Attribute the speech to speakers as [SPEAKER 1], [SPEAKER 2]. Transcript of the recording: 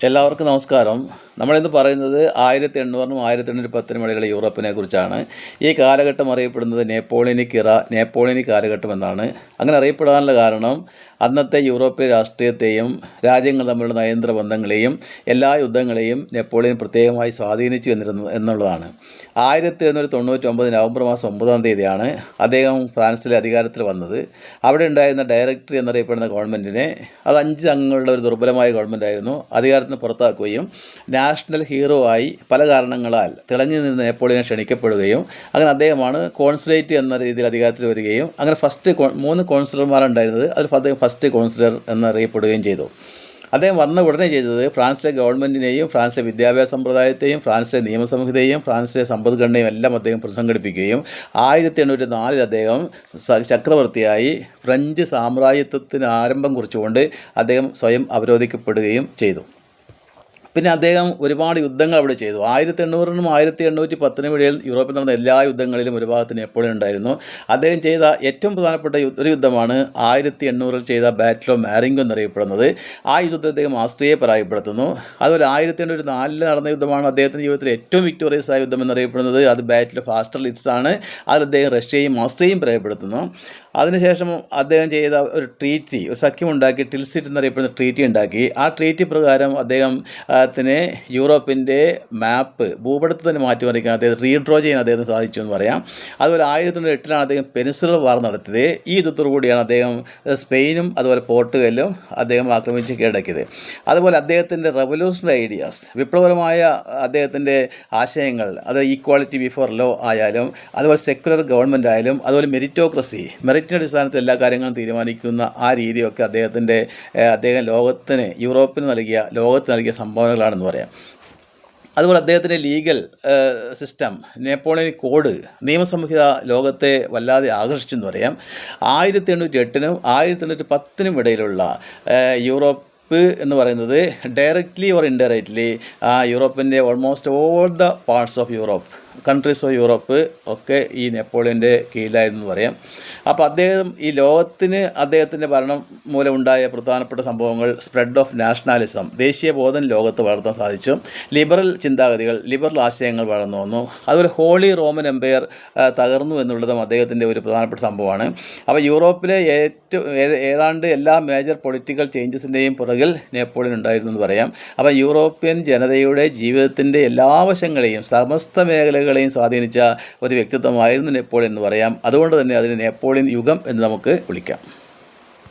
[SPEAKER 1] എല്ലാവർക്കും നമസ്കാരം. നമ്മളിന്ന് പറയുന്നത് 1800-നും 1810-നും ഇടയിലുള്ള യൂറോപ്പിനെ കുറിച്ചാണ്. ഈ കാലഘട്ടം അറിയപ്പെടുന്നത് നെപ്പോളിയനിക് കാലഘട്ടം എന്നാണ്. അങ്ങനെ അറിയപ്പെടാനുള്ള കാരണം അന്നത്തെ യൂറോപ്യൻ രാഷ്ട്രീയത്തെയും രാജ്യങ്ങൾ തമ്മിലുള്ള നയതന്ത്ര ബന്ധങ്ങളെയും എല്ലാ യുദ്ധങ്ങളെയും നെപ്പോളിയൻ പ്രത്യേകമായി സ്വാധീനിച്ചു എന്നുള്ളതാണ്. 1799 നവംബർ മാസം 9-ാം തീയതിയാണ് അദ്ദേഹം ഫ്രാൻസിലെ അധികാരത്തിൽ വന്നത്. അവിടെ ഉണ്ടായിരുന്ന ഡയറക്ടറി എന്നറിയപ്പെടുന്ന ഗവൺമെൻറ്റിനെ, അത് 5 അംഗങ്ങളുടെ ഒരു ദുർബലമായ ഗവൺമെൻറ്റായിരുന്നു, അധികാരത്തിന് പുറത്താക്കുകയും നാഷണൽ ഹീറോ ആയി പല കാരണങ്ങളാൽ തിളങ്ങി നിന്ന് നെപ്പോളിയനെ ക്ഷണിക്കപ്പെടുകയും അങ്ങനെ അദ്ദേഹമാണ് കോൺസുലേറ്റ് എന്ന രീതിയിൽ അധികാരത്തിൽ വരികയും അങ്ങനെ 3 കോൺസുലർമാരുണ്ടായിരുന്നത്, അതിൽ അദ്ദേഹം ഫസ്റ്റ് കോൺസുലർ എന്നറിയപ്പെടുകയും ചെയ്തു. അദ്ദേഹം വന്ന ഉടനെ ചെയ്തത് ഫ്രാൻസിലെ ഗവൺമെൻറ്റിനെയും ഫ്രാൻസിലെ വിദ്യാഭ്യാസ സമ്പ്രദായത്തെയും ഫ്രാൻസിലെ നിയമസംഹിതയും ഫ്രാൻസിലെ സമ്പദ്ഘടനയും എല്ലാം അദ്ദേഹം പുനഃസംഘടിപ്പിക്കുകയും 1804 അദ്ദേഹം ചക്രവർത്തിയായി ഫ്രഞ്ച് സാമ്രാജ്യത്വത്തിന് ആരംഭം കുറിച്ചുകൊണ്ട് അദ്ദേഹം സ്വയം അവരോധിക്കപ്പെടുകയും ചെയ്തു. പിന്നെ അദ്ദേഹം ഒരുപാട് യുദ്ധങ്ങൾ അവിടെ ചെയ്തു. 1800-നും 1810-നും ഇടയിൽ യൂറോപ്പിൽ നടന്ന എല്ലാ യുദ്ധങ്ങളിലും ഒരു ഭാഗത്ത് നെപ്പോളിയൻ ഉണ്ടായിരുന്നു. അദ്ദേഹം ചെയ്ത ഏറ്റവും പ്രധാനപ്പെട്ട ഒരു യുദ്ധമാണ് 1800-ൽ ചെയ്ത ബാറ്റിൽ ഓഫ് മാരിംഗോ എന്നറിയപ്പെടുന്നത്. ആ യുദ്ധത്തിൽ അദ്ദേഹം ആസ്ട്രിയയെ പരാജയപ്പെടുത്തുന്നു. അതുപോലെ 1804-ൽ നടന്ന യുദ്ധമാണ് അദ്ദേഹത്തിൻ്റെ ജീവിതത്തിലെ ഏറ്റവും വിക്ടോറിയസ് ആയ യുദ്ധം എന്നറിയപ്പെടുന്നത്. അത് ബാറ്റിൽ ഓഫ് ആസ്റ്റർലിറ്റ്സ് ആണ്. അതിൽ അദ്ദേഹം റഷ്യയും ഓസ്ട്രിയയും പരാജയപ്പെടുത്തുന്നു. അതിനുശേഷം അദ്ദേഹം ചെയ്ത ഒരു സഖ്യമുണ്ടാക്കി, ടിൽസിറ്റ് എന്നറിയപ്പെടുന്ന ട്രീറ്റി ഉണ്ടാക്കി. ആ ട്രീറ്റി പ്രകാരം അദ്ദേഹത്തിന് യൂറോപ്പിൻ്റെ മാപ്പ് ഭൂപടത്തിൽ തന്നെ മാറ്റിമറിക്കാൻ അദ്ദേഹം റീഡ്രോ ചെയ്യാൻ അദ്ദേഹത്തിന് സാധിച്ചു എന്ന് പറയാം. അതുപോലെ 1908-ലാണ് അദ്ദേഹം പെനിൻസുലർ വാർ നടത്തിയത്. ഈ യുദ്ധത്തോടു കൂടിയാണ് അദ്ദേഹം സ്പെയിനും അതുപോലെ പോർട്ടുഗലും അദ്ദേഹം ആക്രമിച്ച് കീഴടക്കിയത്. അതുപോലെ അദ്ദേഹത്തിൻ്റെ റെവല്യൂഷണറി ഐഡിയാസ്, വിപ്ലവപരമായ അദ്ദേഹത്തിൻ്റെ ആശയങ്ങൾ, അത് ഈക്വാളിറ്റി ബിഫോർ ലോ ആയാലും അതുപോലെ സെക്യുലർ ഗവൺമെൻറ് ആയാലും അതുപോലെ മെറിറ്റിൻ്റെ അടിസ്ഥാനത്തിൽ എല്ലാ കാര്യങ്ങളും തീരുമാനിക്കുന്ന ആ രീതിയൊക്കെ അദ്ദേഹം യൂറോപ്പിന് നൽകിയ സംഭാവനകളാണെന്ന് പറയാം. അതുപോലെ അദ്ദേഹത്തിൻ്റെ ലീഗൽ സിസ്റ്റം, നെപ്പോളിയൻ കോഡ്, നിയമസംഹിത ലോകത്തെ വല്ലാതെ ആകർഷിച്ചെന്ന് പറയാം. 1808-നും 1810-നും ഇടയിലുള്ള യൂറോപ്പ് എന്ന് പറയുന്നത് ഡയറക്റ്റ്ലി ഓർ ഇൻഡയറക്റ്റ്ലി യൂറോപ്പിൻ്റെ almost all the parts of countries of Europe ഒക്കെ ഈ നെപ്പോളിയൻ്റെ കീഴിലായിരുന്നു പറയാം. അപ്പോൾ ഈ ലോകത്തിന് അദ്ദേഹത്തിൻ്റെ ഭരണം മൂലമുണ്ടായ പ്രധാനപ്പെട്ട സംഭവങ്ങൾ സ്പ്രെഡ് ഓഫ് നാഷണാലിസം, ദേശീയ ബോധം ലോകത്ത് വളർത്താൻ സാധിച്ചു. ലിബറൽ ചിന്താഗതികൾ, ലിബറൽ ആശയങ്ങൾ വളർന്നു വന്നു. അതുപോലെ ഹോളി റോമൻ എംപയർ തകർന്നു എന്നുള്ളതും അദ്ദേഹത്തിൻ്റെ ഒരു പ്രധാനപ്പെട്ട സംഭവമാണ്. അപ്പോൾ യൂറോപ്പിലെ ഏതാണ്ട് എല്ലാ മേജർ പൊളിറ്റിക്കൽ ചേഞ്ചസിൻ്റെയും പുറകിൽ നെപ്പോളിയൻ ഉണ്ടായിരുന്നു എന്ന് പറയാം. അപ്പോൾ യൂറോപ്യൻ ജനതയുടെ ജീവിതത്തിൻ്റെ എല്ലാ വശങ്ങളെയും സമസ്ത മേഖലകളെയും സ്വാധീനിച്ച ഒരു വ്യക്തിത്വമായിരുന്നു നെപ്പോളിയൻ എന്ന് പറയാം. അതുകൊണ്ട് തന്നെ അതിന് നെപ്പോളിയൻ യുഗം എന്ന് നമുക്ക് വിളിക്കാം.